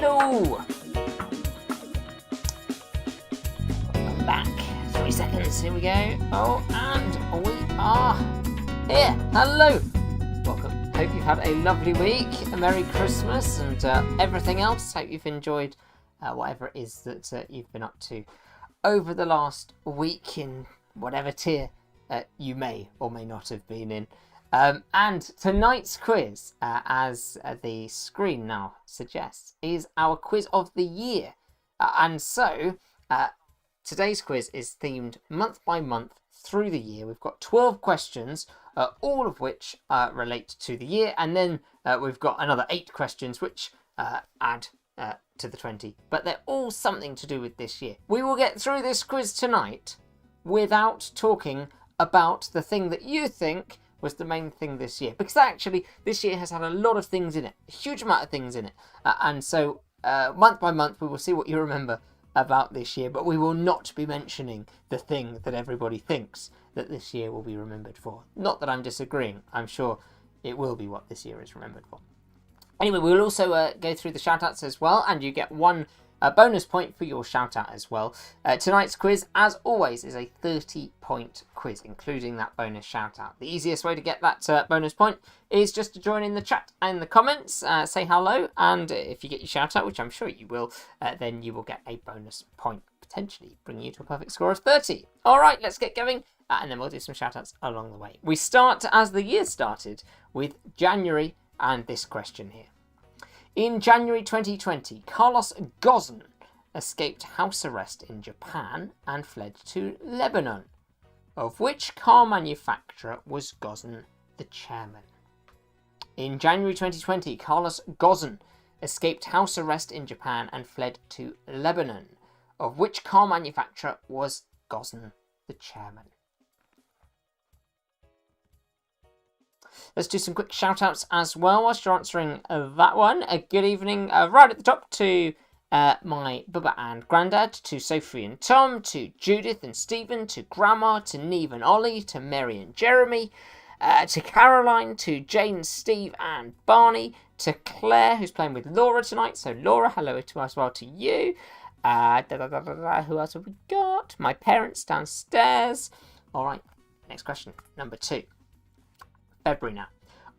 Hello! Welcome back. 3 seconds, here we go. Oh, and we are here. Hello! Welcome. Hope you've had a lovely week, a Merry Christmas, and everything else. Hope you've enjoyed whatever it is that you've been up to over the last week in whatever tier you may or may not have been in. And tonight's quiz, as the screen now suggests, is our quiz of the year. And so today's quiz is themed month by month through the year. We've got 12 questions, all of which relate to the year. And then we've got another 8 questions which add to the 20. But they're all something to do with this year. We will get through this quiz tonight without talking about the thing that you think was the main thing this year, because actually this year has had a lot of things in it, a huge amount of things in it, and so month by month we will see what you remember about this year, but we will not be mentioning the thing that everybody thinks that this year will be remembered for. Not that I'm disagreeing, I'm sure it will be what this year is remembered for. Anyway, we'll also go through the shout-outs as well, and you get one bonus point for your shout-out as well. Tonight's quiz, as always, is a 30-point quiz, including that bonus shout-out. The easiest way to get that bonus point is just to join in the chat and the comments, say hello, and if you get your shout-out, which I'm sure you will, then you will get a bonus point, potentially bringing you to a perfect score of 30. All right, let's get going, and then we'll do some shout-outs along the way. We start, as the year started, with January and this question here. In January 2020, Carlos Ghosn escaped house arrest in Japan and fled to Lebanon. Of which car manufacturer was Ghosn the chairman? In January 2020, Carlos Ghosn escaped house arrest in Japan and fled to Lebanon. Of which car manufacturer was Ghosn the chairman? Let's do some quick shout-outs as well whilst you're answering that one. A good evening right at the top to my Bubba and Grandad, to Sophie and Tom, to Judith and Stephen, to Grandma, to Neve and Ollie, to Mary and Jeremy, to Caroline, to Jane, Steve and Barney, to Claire, who's playing with Laura tonight. So Laura, hello to as well to you. Who else have we got? My parents downstairs. All right, next question, number 2. February now.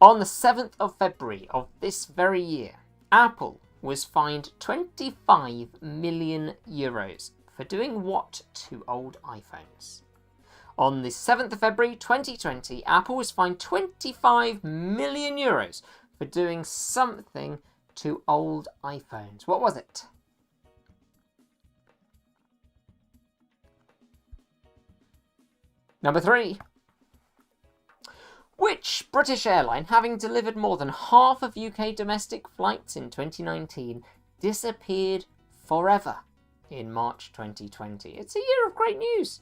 On the 7th of February of this very year, Apple was fined 25 million euros for doing what to old iPhones? On the 7th of February 2020, Apple was fined 25 million euros for doing something to old iPhones. What was it? Number 3. Which British airline, having delivered more than half of UK domestic flights in 2019, disappeared forever in March 2020? It's a year of great news.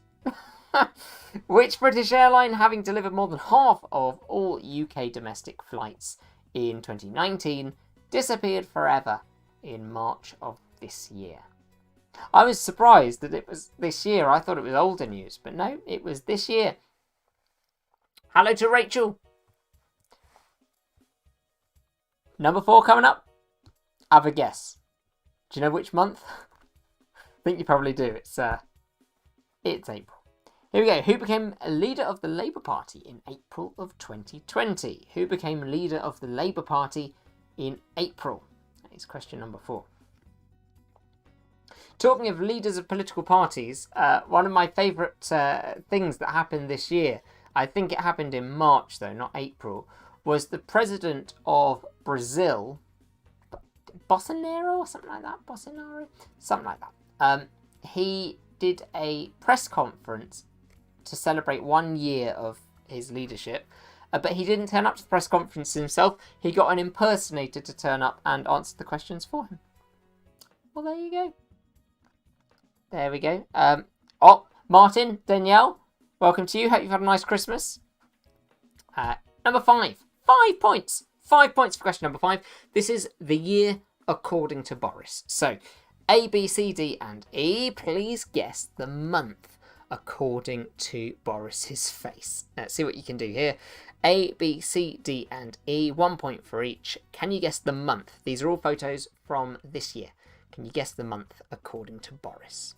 Which British airline, having delivered more than half of all UK domestic flights in 2019, disappeared forever in March of this year? I was surprised that it was this year. I thought it was older news, but no, it was this year. Hello to Rachel. Number 4 coming up. Have a guess. Do you know which month? I think you probably do. It's April. Here we go. Who became leader of the Labour Party in April of 2020? Who became leader of the Labour Party in April? That is question number 4. Talking of leaders of political parties, one of my favourite things that happened this year, I think it happened in March though, not April, was the president of Brazil, Bolsonaro or something like that, something like that. He did a press conference to celebrate 1 year of his leadership, but he didn't turn up to the press conference himself. He got an impersonator to turn up and answer the questions for him. Well, there you go. There we go. Martin, Danielle, welcome to you. Hope you've had a nice Christmas. Number 5. 5 points. 5 points for question number 5. This is the year according to Boris. So, A, B, C, D and E, please guess the month according to Boris's face? Let's see what you can do here. A, B, C, D, and E. 1 point for each. Can you guess the month? These are all photos from this year. Can you guess the month according to Boris?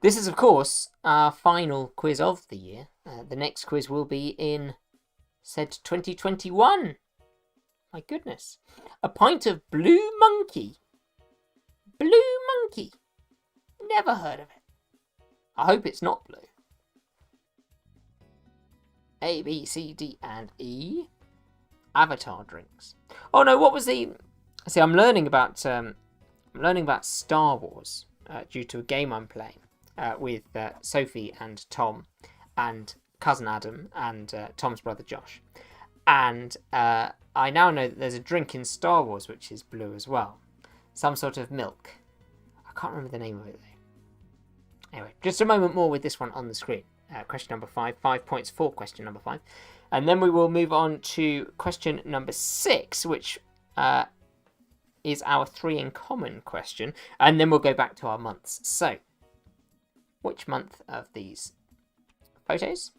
This is, of course, our final quiz of the year. The next quiz will be in said 2021. My goodness. A pint of Blue Monkey. Blue Monkey. Never heard of it. I hope it's not blue. A, B, C, D, and E. Avatar drinks. Oh no, what was the... See, I'm learning about Star Wars due to a game I'm playing with Sophie and Tom and cousin Adam and Tom's brother Josh. And I now know that there's a drink in Star Wars which is blue as well. Some sort of milk. I can't remember the name of it though. Anyway, just a moment more with this one on the screen. Question number 5. 5 points for question number 5. And then we will move on to question number 6, which is our 3 in common question. And then we'll go back to our months. So, which month of these photos?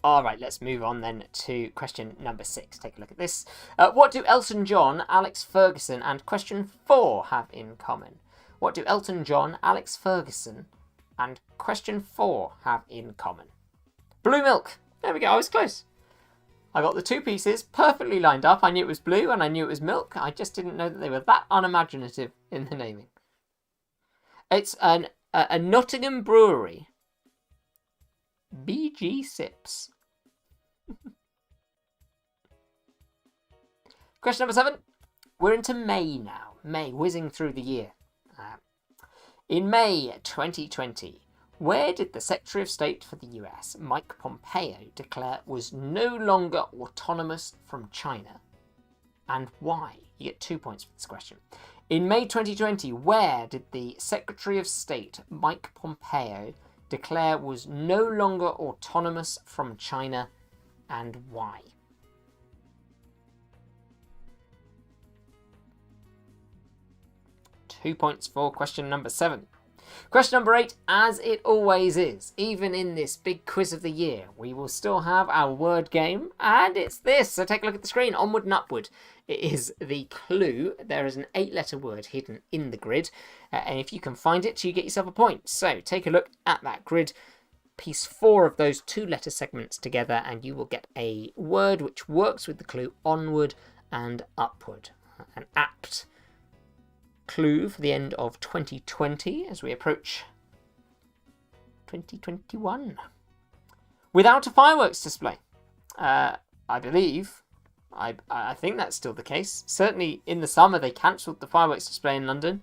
All right, let's move on then to question number 6. Take a look at this. What do Elton John, Alex Ferguson, and question 4 have in common? What do Elton John, Alex Ferguson, and question 4 have in common? Blue milk. There we go. I was close. I got the 2 pieces perfectly lined up. I knew it was blue and I knew it was milk. I just didn't know that they were that unimaginative in the naming. It's a Nottingham brewery. BG Sips. Question number 7. We're into May now. May, whizzing through the year. In May 2020, where did the Secretary of State for the US, Mike Pompeo, declare was no longer autonomous from China? And why? You get 2 points for this question. In May 2020, where did the Secretary of State, Mike Pompeo, declare was no longer autonomous from China, and why? Two points for question number 7. Question number 8, as it always is, even in this big quiz of the year, we will still have our word game, and it's this. So take a look at the screen. Onward and upward. It is the clue. There is an 8-letter word hidden in the grid, and if you can find it, you get yourself a point. So take a look at that grid. Piece 4 of those 2-letter segments together, and you will get a word which works with the clue onward and upward. An apt clue for the end of 2020 as we approach 2021. Without a fireworks display. I believe, I think that's still the case. Certainly in the summer they cancelled the fireworks display in London.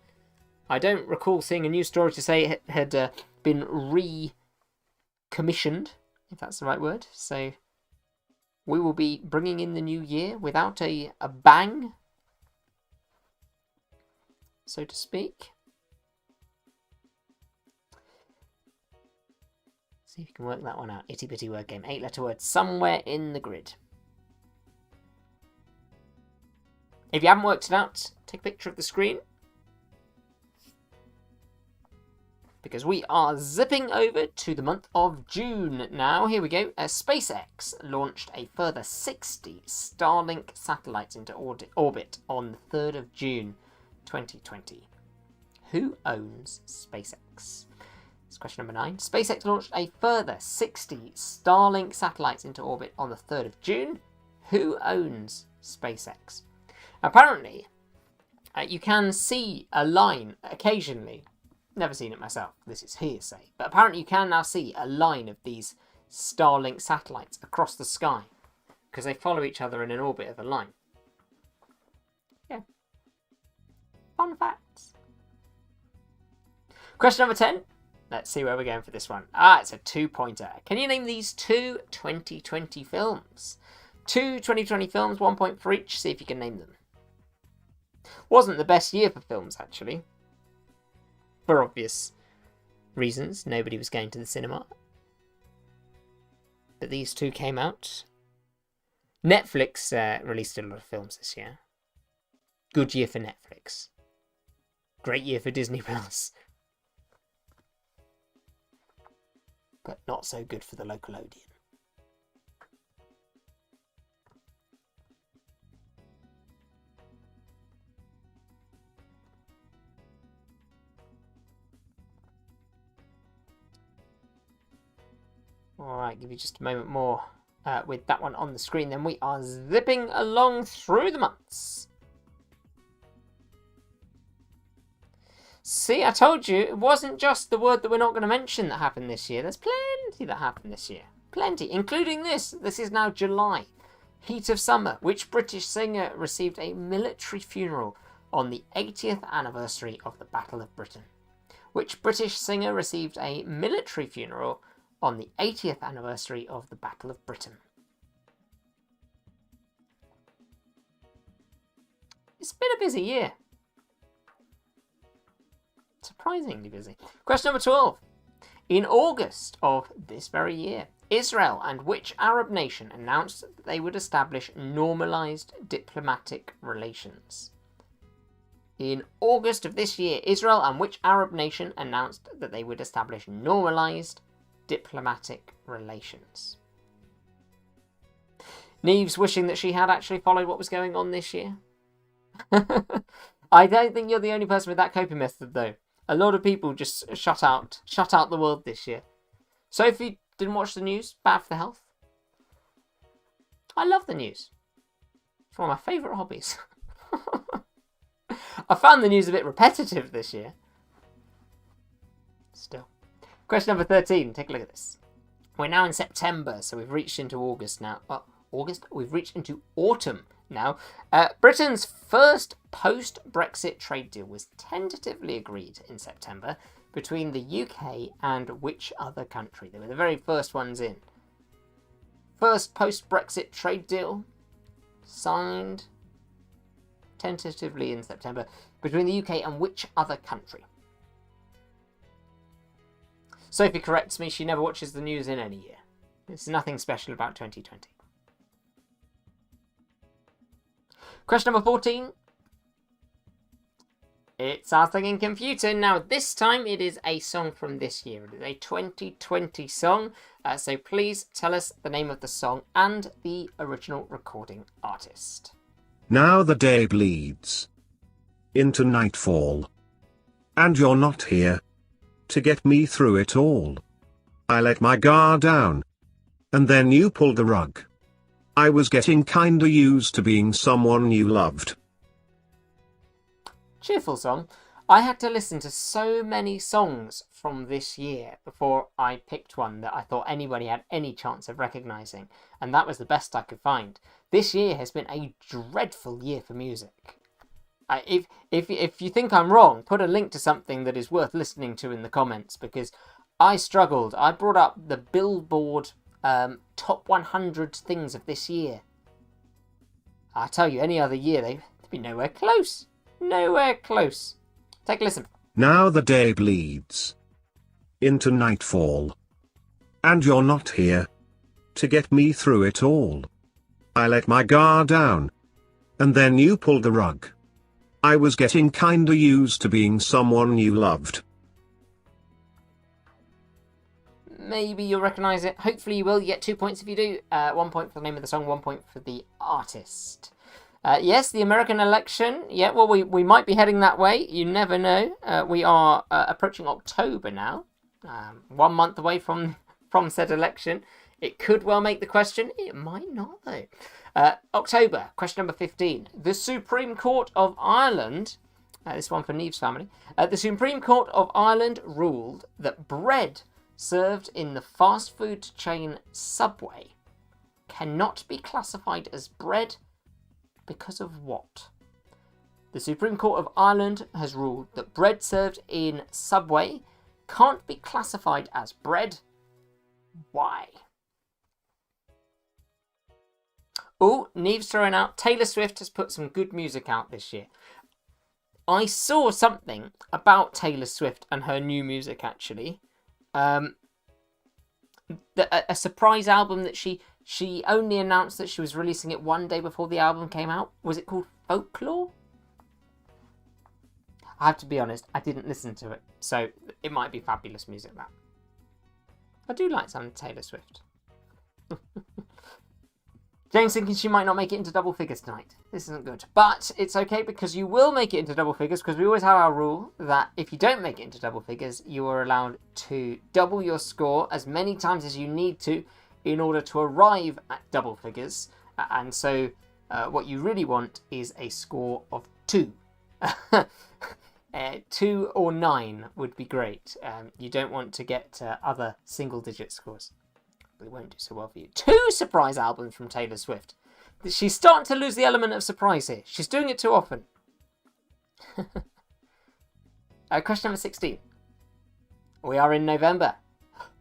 I don't recall seeing a news story to say it had been recommissioned, if that's the right word. So we will be bringing in the new year without a bang, so to speak. See if you can work that one out. Itty bitty word game. 8-letter word somewhere in the grid. If you haven't worked it out, take a picture of the screen, because we are zipping over to the month of June now. Here we go. SpaceX launched a further 60 Starlink satellites into orbit on the 3rd of June 2020. Who owns SpaceX? It's question number 9. SpaceX launched a further 60 Starlink satellites into orbit on the 3rd of June. Who owns SpaceX? Apparently, you can see a line occasionally. Never seen it myself. This is hearsay. But apparently you can now see a line of these Starlink satellites across the sky because they follow each other in an orbit of a line. Yeah. Fun facts. Question number 10. Let's see where we're going for this one. It's a 2-pointer. Can you name these 2 2020 films? 2 2020 films, 1 point for each. See if you can name them. Wasn't the best year for films, actually. For obvious reasons. Nobody was going to the cinema. but these two came out. Netflix released a lot of films this year. Good year for Netflix. Great year for Disney Plus. But not so good for the Localodian. Alright, give you just a moment more with that one on the screen. Then we are zipping along through the months. See, I told you, it wasn't just the word that we're not going to mention that happened this year. There's plenty that happened this year. Plenty, including this. This is now July. Heat of Summer. Which British singer received a military funeral on the 80th anniversary of the Battle of Britain? Which British singer received a military funeral on the 80th anniversary of the Battle of Britain? It's been a busy year. Surprisingly busy. Question number 12. In August of this very year, Israel and which Arab nation announced that they would establish normalised diplomatic relations? In August of this year, Israel and which Arab nation announced that they would establish normalised diplomatic relations? Neve's wishing that she had actually followed what was going on this year. I don't think you're the only person with that coping method, though. A lot of people just shut out the world this year. Sophie didn't watch the news. Bad for the health. I love the news. It's one of my favourite hobbies. I found the news a bit repetitive this year. Still. Question number 13. Take a look at this. We're now in September, so we've reached into August now. August? We've reached into autumn now. Britain's first post-Brexit trade deal was tentatively agreed in September between the UK and which other country? They were the very first ones in. First post-Brexit trade deal signed tentatively in September between the UK and which other country? Sophie corrects me, she never watches the news in any year. There's nothing special about 2020. Question number 14. It's Our Thinking Computer. Now, this time it is a song from this year. It is a 2020 song. So please tell us the name of the song and the original recording artist. Now the day bleeds into nightfall, and you're not here to get me through it all. I let my guard down, and then you pulled the rug. I was getting kinda used to being someone you loved. Cheerful song. I had to listen to so many songs from this year before I picked one that I thought anybody had any chance of recognising, and that was the best I could find. This year has been a dreadful year for music. If you think I'm wrong, put a link to something that is worth listening to in the comments, because I struggled. I brought up the Billboard top 100 things of this year. I tell you, any other year they'd be nowhere close. Nowhere close. Take a listen. Now the day bleeds into nightfall, and you're not here to get me through it all. I let my guard down, and then you pulled the rug. I was getting kinda used to being someone you loved. Maybe you'll recognise it. Hopefully you will. You get 2 points if you do. 1 point for the name of the song, 1 point for the artist. Yes, the American election. Yeah, well, we might be heading that way. You never know. We are approaching October now. 1 month away from said election. It could well make the question. It might not, though. October, question number 15. The Supreme Court of Ireland, this one for Neve's family. The Supreme Court of Ireland ruled that bread served in the fast food chain Subway cannot be classified as bread because of what? The Supreme Court of Ireland has ruled that bread served in Subway can't be classified as bread. Why? Oh, Neve's throwing out. Taylor Swift has put some good music out this year. I saw something about Taylor Swift and her new music, actually. a surprise album that she only announced that she was releasing it one day before the album came out. Was it called Folklore? I have to be honest, I didn't listen to it, so it might be fabulous music, that. I do like some Taylor Swift. Jane's thinking she might not make it into double figures tonight. This isn't good. But it's okay because you will make it into double figures, because we always have our rule that if you don't make it into double figures, you are allowed to double your score as many times as you need to in order to arrive at double figures. And so what you really want is a score of 2. 2 or 9 would be great. You don't want to get other single-digit scores. It won't do so well for you. 2 surprise albums from Taylor Swift. She's starting to lose the element of surprise here. She's doing it too often. Question number 16. We are in November.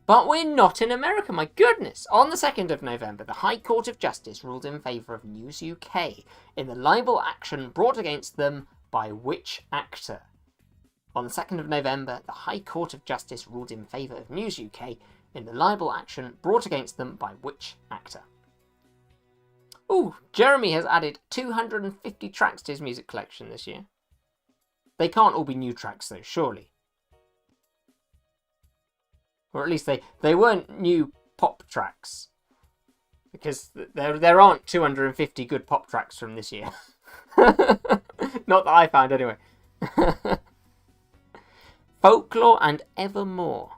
But we're not in America, my goodness. On the 2nd of November, the High Court of Justice ruled in favour of News UK in the libel action brought against them by which actor? On the 2nd of November, the High Court of Justice ruled in favour of News UK in the libel action brought against them by which actor? Ooh, Jeremy has added 250 tracks to his music collection this year. They can't all be new tracks though, surely. Or at least they weren't new pop tracks. Because there aren't 250 good pop tracks from this year. Not that I found anyway. Folklore and Evermore.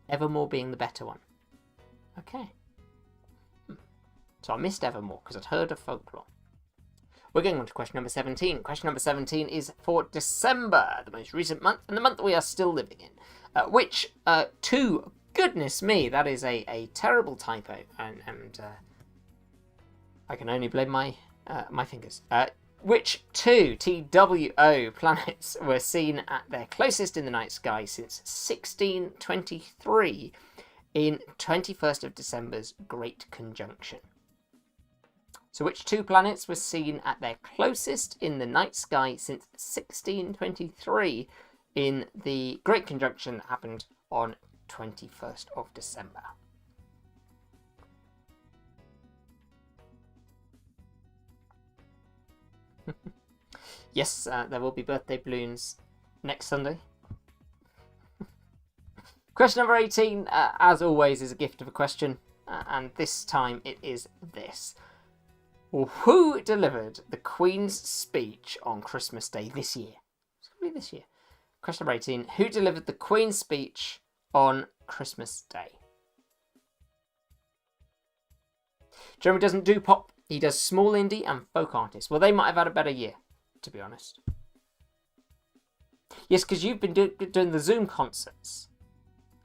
Evermore being the better one. Okay. So I missed Evermore because I'd heard of Folklore. We're going on to question number 17. Question number 17 is for December, the most recent month, and the month we are still living in. Which, to goodness me, that is a terrible typo, and I can only blame my fingers. Which 2 TWO planets were seen at their closest in the night sky since 1623 in 21st of December's Great Conjunction? So which 2 planets were seen at their closest in the night sky since 1623 in the Great Conjunction that happened on 21st of December? Yes, there will be birthday balloons next Sunday. Question number 18, as always, is a gift of a question. And this time it is this. Who delivered the Queen's speech on Christmas Day this year? It's going to be this year. Question number 18. Who delivered the Queen's speech on Christmas Day? Jeremy doesn't do pop. He does small indie and folk artists. Well, they might have had a better year, to be honest. Yes, because you've been doing the Zoom concerts.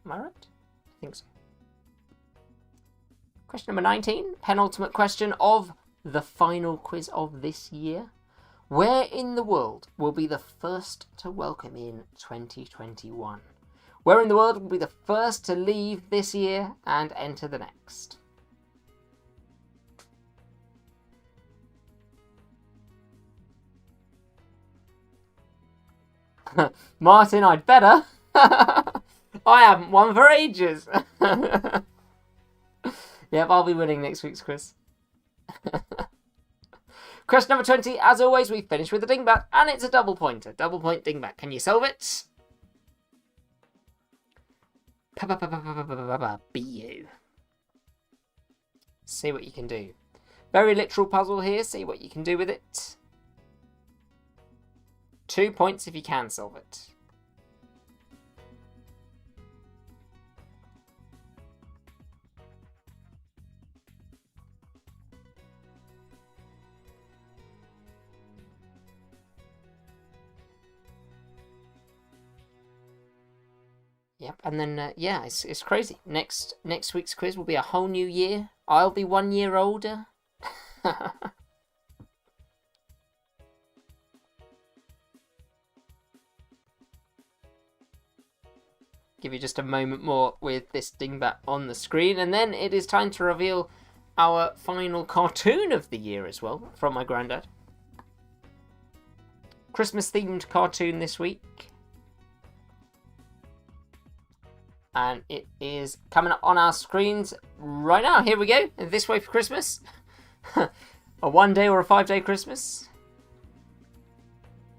Am I right? I think so. Question number 19. Penultimate question of the final quiz of this year. Where in the world will be the first to welcome in 2021? Where in the world will be the first to leave this year and enter the next? Martin, I'd better. I haven't won for ages. Yep, I'll be winning next week's quiz. Question number 20. As always, we finish with a dingbat, and it's a double pointer. Double point dingbat. Can you solve it? Be you. See what you can do. Very literal puzzle here. See what you can do with it. 2 points if you can solve it. Yep, and then yeah, it's crazy. Next week's quiz will be a whole new year. I'll be 1 year older. Give you just a moment more with this dingbat on the screen, and then it is time to reveal our final cartoon of the year as well, from my granddad. Christmas themed cartoon this week. And it is coming up on our screens right now. Here we go. This way for Christmas. A 1 day or a 5 day Christmas.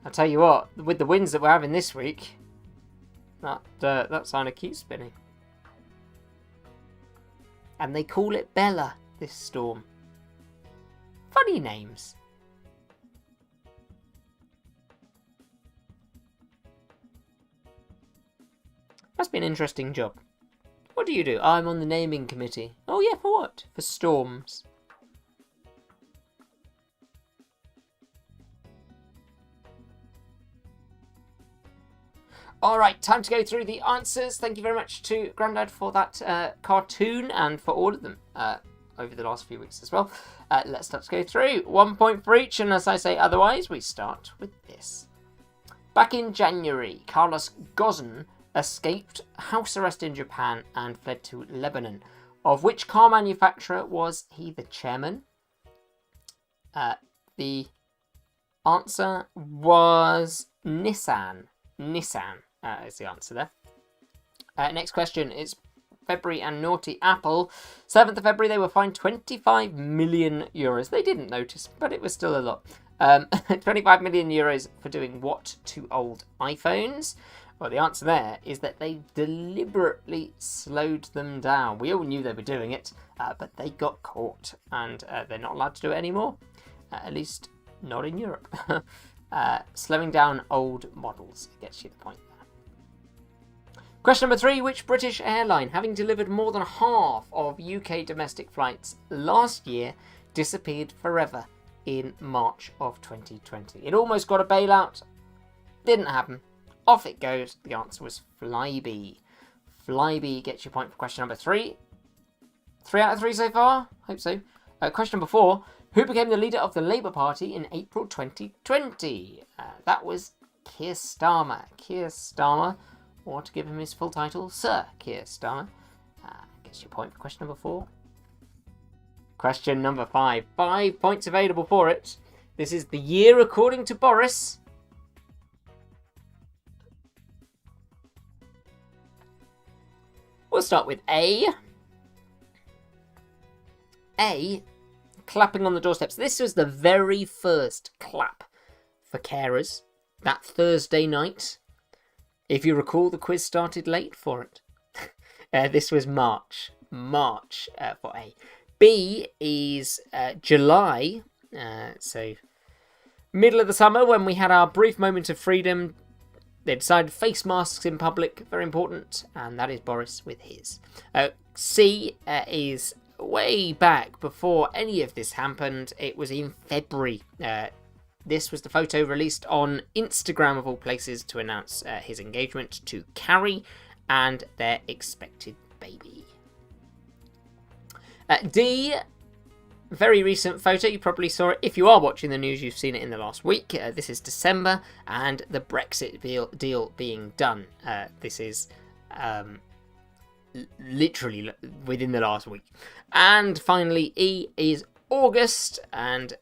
I'll tell you what, with the winds that we're having this week, that sign keeps spinning. And they call it Bella, this storm. Funny names. Must be an interesting job. What do you do? I'm on the naming committee. Oh yeah, for what? For storms. Alright, time to go through the answers. Thank you very much to Grandad for that cartoon and for all of them over the last few weeks as well. Let's start to go through. 1 point for each, and as I say otherwise, we start with this. Back in January, Carlos Ghosn escaped house arrest in Japan and fled to Lebanon. Of which car manufacturer was he the chairman? The answer was Nissan. Nissan is the answer there. Next question is February and naughty Apple. 7th of February, they were fined 25 million euros. They didn't notice, but it was still a lot. 25 million euros for doing what to old iPhones? Well, the answer there is that they deliberately slowed them down. We all knew they were doing it, but they got caught, and they're not allowed to do it anymore. At least not in Europe. Slowing down old models gets you the point there. Question number 3. Which British airline, having delivered more than half of UK domestic flights last year, disappeared forever in March of 2020? It almost got a bailout. Didn't happen. Off it goes. The answer was Flybe. Flybe gets your point for question number 3. 3 out of 3 so far? Hope so. Question number 4. Who became the leader of the Labour Party in April 2020? That was Keir Starmer. Keir Starmer, or to give him his full title, Sir Keir Starmer. Gets your point for question number 4. Question number 5. 5 points available for it. This is the year according to Boris. We'll start with A. A. Clapping on the doorsteps. This was the very first clap for carers that Thursday night. If you recall, the quiz started late for it. This was March. March for A. B is July. So middle of the summer when we had our brief moment of freedom. They decided face masks in public, very important, and that is Boris with his. C is way back before any of this happened. It was in February. This was the photo released on Instagram of all places to announce his engagement to Carrie and their expected baby. D, very recent photo. You probably saw it. If you are watching the news, you've seen it in the last week. This is December and the Brexit deal being done. This is literally within the last week. And finally, E is August, and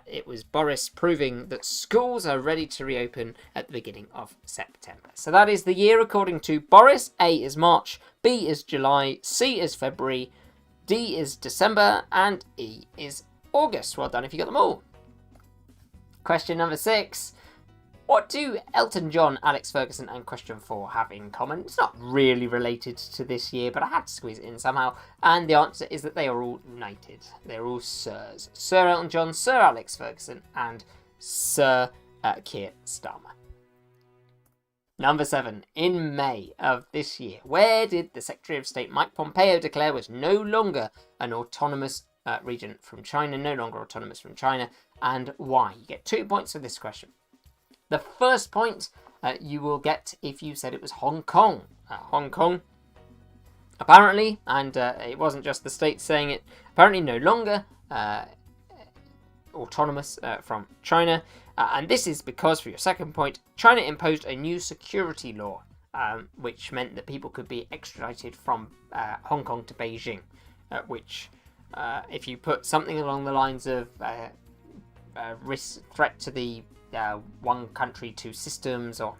it was Boris proving that schools are ready to reopen at the beginning of September. So that is the year according to Boris. A is March, B is July, C is February, D is December, and E is August. Well done if you got them all. Question number 6. What do Elton John, Alex Ferguson, and Question 4 have in common? It's not really related to this year, but I had to squeeze it in somehow. And the answer is that they are all knighted. They're all sirs. Sir Elton John, Sir Alex Ferguson, and Sir Keir Starmer. Number 7. In May of this year, where did the Secretary of State Mike Pompeo declare was no longer an autonomous region from China, no longer autonomous from China, and why? You get 2 points for this question. The first point you will get if you said it was Hong Kong. Hong Kong, apparently, and it wasn't just the states saying it, apparently no longer autonomous from China. And this is because, for your second point, China imposed a new security law, which meant that people could be extradited from Hong Kong to Beijing, which, if you put something along the lines of risk threat to the one country, two systems, or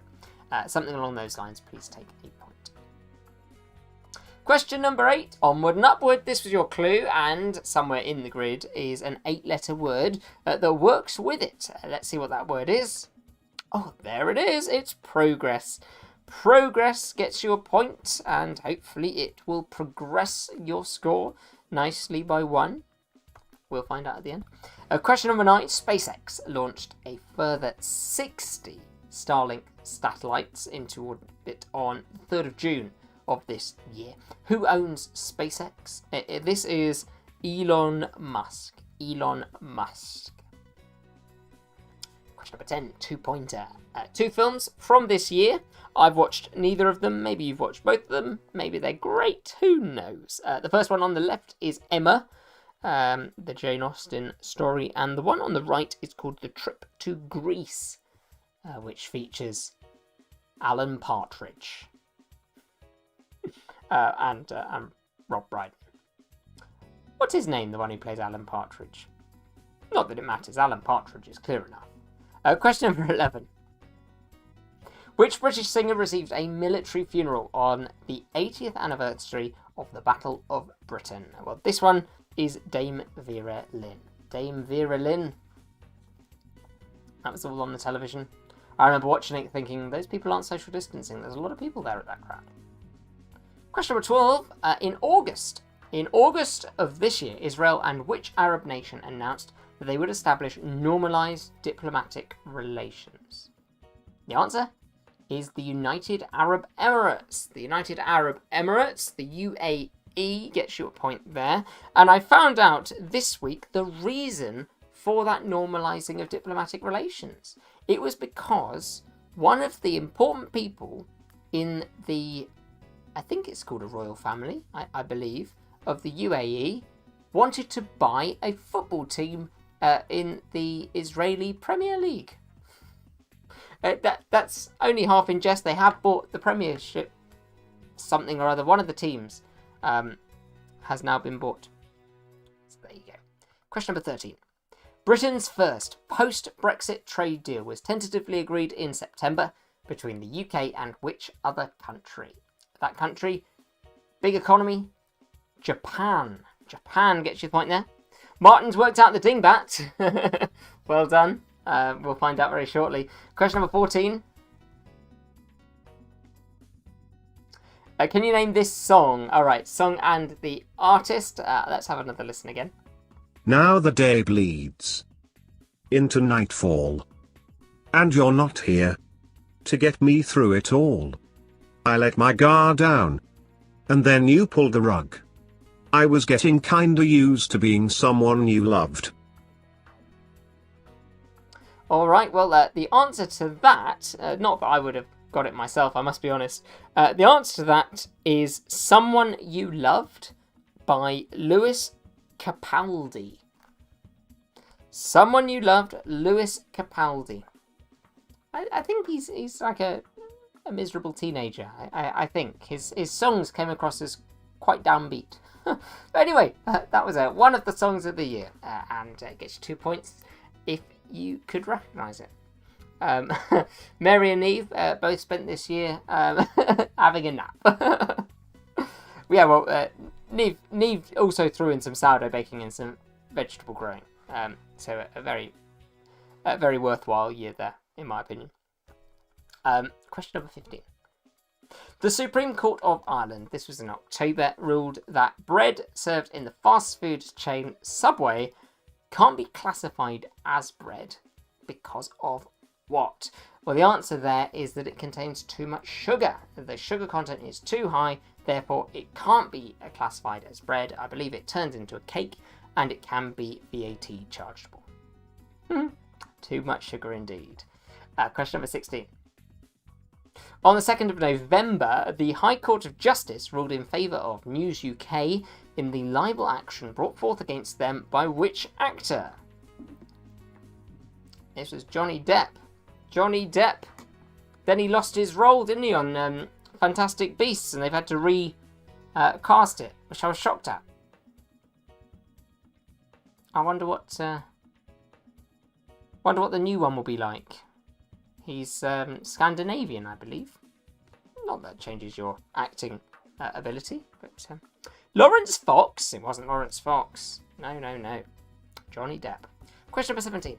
something along those lines, please take a point. Question number 8, onward and upward. This was your clue, and somewhere in the grid is an 8-letter word that works with it. Let's see what that word is. Oh, there it is. It's progress. Progress gets you a point, and hopefully it will progress your score nicely by 1. We'll find out at the end. Question number 9, SpaceX launched a further 60 Starlink satellites into orbit on the 3rd of June of this year. Who owns SpaceX? This is Elon Musk. Elon Musk. Question number 10, 2-pointer. 2 films from this year. I've watched neither of them. Maybe you've watched both of them. Maybe they're great. Who knows? The first one on the left is Emma, the Jane Austen story, and the one on the right is called The Trip to Greece, which features Alan Partridge and Rob Brydon. What's his name, the one who plays Alan Partridge? Not that it matters. Alan Partridge is clear enough. Question number 11. Which British singer received a military funeral on the 80th anniversary of the Battle of Britain? Well, this one is Dame Vera Lynn. Dame Vera Lynn. That was all on the television. I remember watching it thinking, those people aren't social distancing. There's a lot of people there at that crowd. Question number 12. In August of this year, Israel and which Arab nation announced that they would establish normalised diplomatic relations? The answer is the United Arab Emirates. The United Arab Emirates, the UAE, gets you a point there. And I found out this week the reason for that normalising of diplomatic relations. It was because one of the important people in the, I think it's called a royal family, I believe, of the UAE, wanted to buy a football team in the Israeli Premier League. That's only half in jest. They have bought the Premiership, something or other. One of the teams has now been bought. So there you go. Question number 13. Britain's first post-Brexit trade deal was tentatively agreed in September between the UK and which other country? That country, big economy, Japan. Japan gets you the point there. Martin's worked out the dingbat. Well done. We'll find out very shortly. Question number 14. Can you name this song? Alright, song and the artist. Let's have another listen again. Now the day bleeds into nightfall, and you're not here to get me through it all. I let my guard down, and then you pulled the rug. I was getting kinda used to being someone you loved. Alright, well, the answer to that, not that I would have got it myself, I must be honest. The answer to that is Someone You Loved by Lewis Capaldi. Someone You Loved, Lewis Capaldi. I think he's like a miserable teenager. I think his songs came across as quite downbeat. But anyway, that was one of the songs of the year, and it gets you 2 points if you could recognise it. Mary and Neve both spent this year having a nap. Yeah, well, Neve also threw in some sourdough baking and some vegetable growing. So a very worthwhile year there, in my opinion. Question number 15. The Supreme Court of Ireland, this was in October, ruled that bread served in the fast food chain Subway can't be classified as bread because of what? Well, the answer there is that it contains too much sugar. The sugar content is too high, therefore it can't be classified as bread. I believe it turns into a cake and it can be VAT chargeable. Too much sugar indeed. Question number 16. On the 2nd of November, the High Court of Justice ruled in favour of News UK in the libel action brought forth against them by which actor? This was Johnny Depp. Johnny Depp. Then he lost his role, didn't he, on Fantastic Beasts, and they've had to recast it, which I was shocked at. I wonder what the new one will be like. He's Scandinavian, I believe. Not that changes your acting ability. But Lawrence Fox. It wasn't Lawrence Fox. No. Johnny Depp. Question number 17.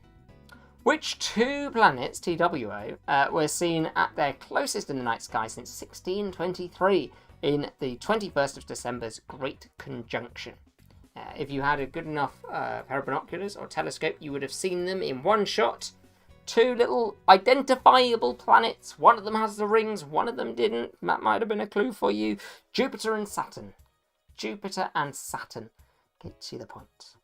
Which two planets, TWO, were seen at their closest in the night sky since 1623 in the 21st of December's Great Conjunction? If you had a good enough pair of binoculars or telescope, you would have seen them in one shot. Two little identifiable planets. One of them has the rings, one of them didn't. That might have been a clue for you. Jupiter and Saturn. Jupiter and Saturn. Get you the point.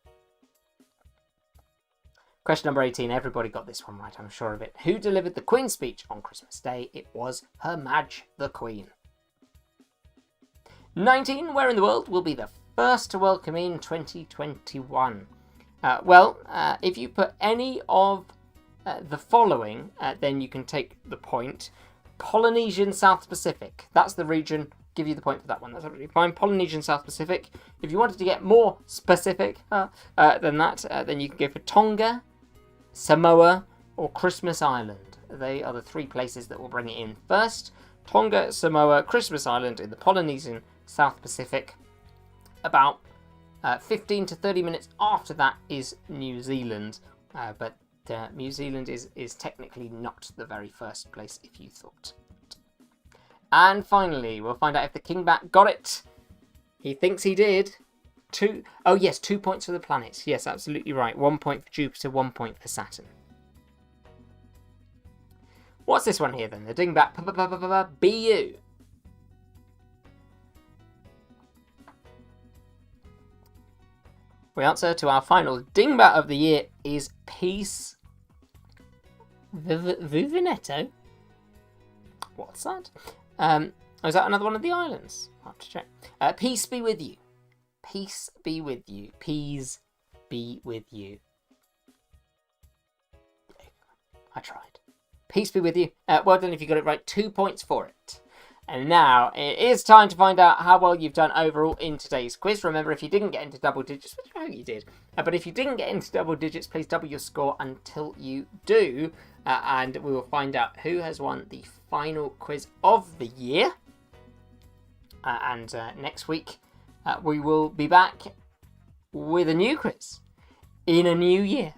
Question number 18. Everybody got this one right, I'm sure of it. Who delivered the Queen's speech on Christmas Day? It was Her Madge the Queen. 19. Where in the world will be the first to welcome in 2021? If you put any of the following, then you can take the point. Polynesian South Pacific. That's the region. Give you the point for that one. That's absolutely fine. Polynesian South Pacific. If you wanted to get more specific than that, then you can go for Tonga, Samoa, or Christmas Island. They are the three places that will bring it in first. Tonga, Samoa, Christmas Island in the Polynesian South Pacific. About 15 to 30 minutes after that is New Zealand. But New Zealand is technically not the very first place, if you thought. And finally, we'll find out if the Kingbat got it. He thinks he did. 2 points for the planets. Yes, absolutely right. 1 point for Jupiter, 1 point for Saturn. What's this one here then? The Dingbat BU. The answer to our final Dingbat of the year is Peace Vuvinetto. What's that? Is that another one of the islands? I'll have to check. Peace be with you. Peace be with you. Peace be with you. I tried. Peace be with you. Well done if you got it right. 2 points for it. And now it is time to find out how well you've done overall in today's quiz. Remember, if you didn't get into double digits, which I hope you did, but if you didn't get into double digits, please double your score until you do. And we will find out who has won the final quiz of the year. And next week, we will be back with a new quiz in a new year.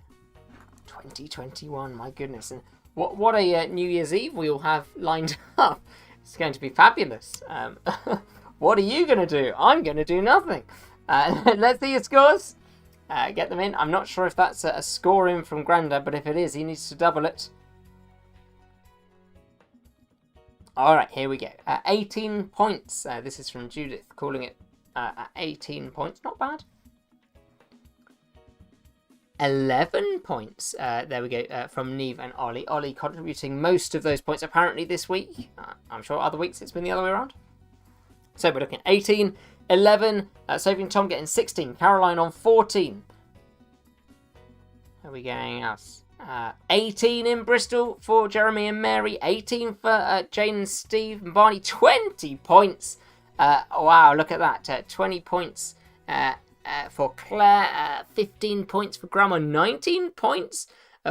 2021, my goodness. And what a New Year's Eve we'll have lined up. It's going to be fabulous. What are you going to do? I'm going to do nothing. Let's see your scores. Get them in. I'm not sure if that's a score in from Granda, but if it is, he needs to double it. All right, here we go. 18 points. This is from Judith, calling it 18 points. Not bad. 11 points. There we go, from Neve and Ollie. Ollie contributing most of those points apparently this week. I'm sure other weeks it's been the other way around. So we're looking at 18, 11, Sophie and Tom getting 16, Caroline on 14. Are we going else? 18 in Bristol for Jeremy and Mary, 18 for Jane and Steve and Barney, 20 points. Wow, look at that, 20 points for Claire, 15 points for Grandma, 19 points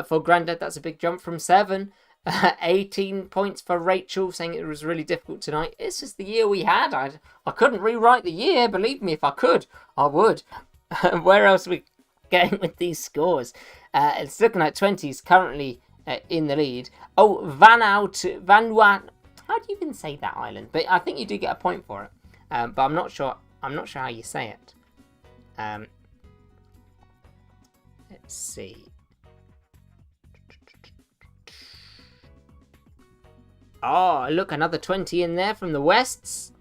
for Grandad. That's a big jump from 7. 18 points for Rachel, saying it was really difficult tonight. It's just the year we had. I couldn't rewrite the year. Believe me, if I could, I would. Where else are we going with these scores? It's looking like 20's currently in the lead. Oh, Vanuatu. How do you even say that island? But I think you do get a point for it. But I'm not sure how you say it. Let's see. Oh, look, another 20 in there from the Wests.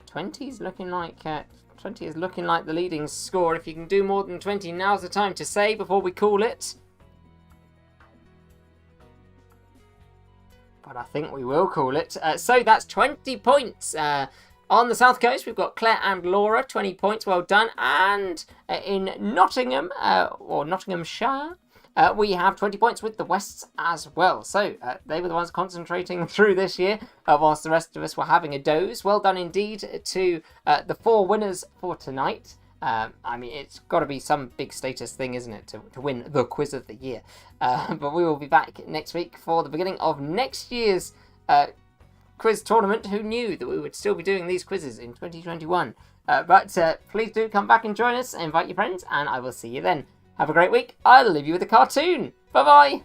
20 is looking like the leading score. If you can do more than 20, now's the time to say before we call it. But I think we will call it. So that's 20 points. On the south coast, we've got Claire and Laura, 20 points, well done. And in Nottingham, or Nottinghamshire, we have 20 points with the Wests as well. So they were the ones concentrating through this year, whilst the rest of us were having a doze. Well done indeed to the 4 winners for tonight. I mean, it's got to be some big status thing, isn't it, to win the quiz of the year. But we will be back next week for the beginning of next year's quiz tournament. Who knew that we would still be doing these quizzes in 2021? But please do come back and join us, invite your friends, and I will see you then. Have a great week. I'll leave you with a cartoon. Bye-bye.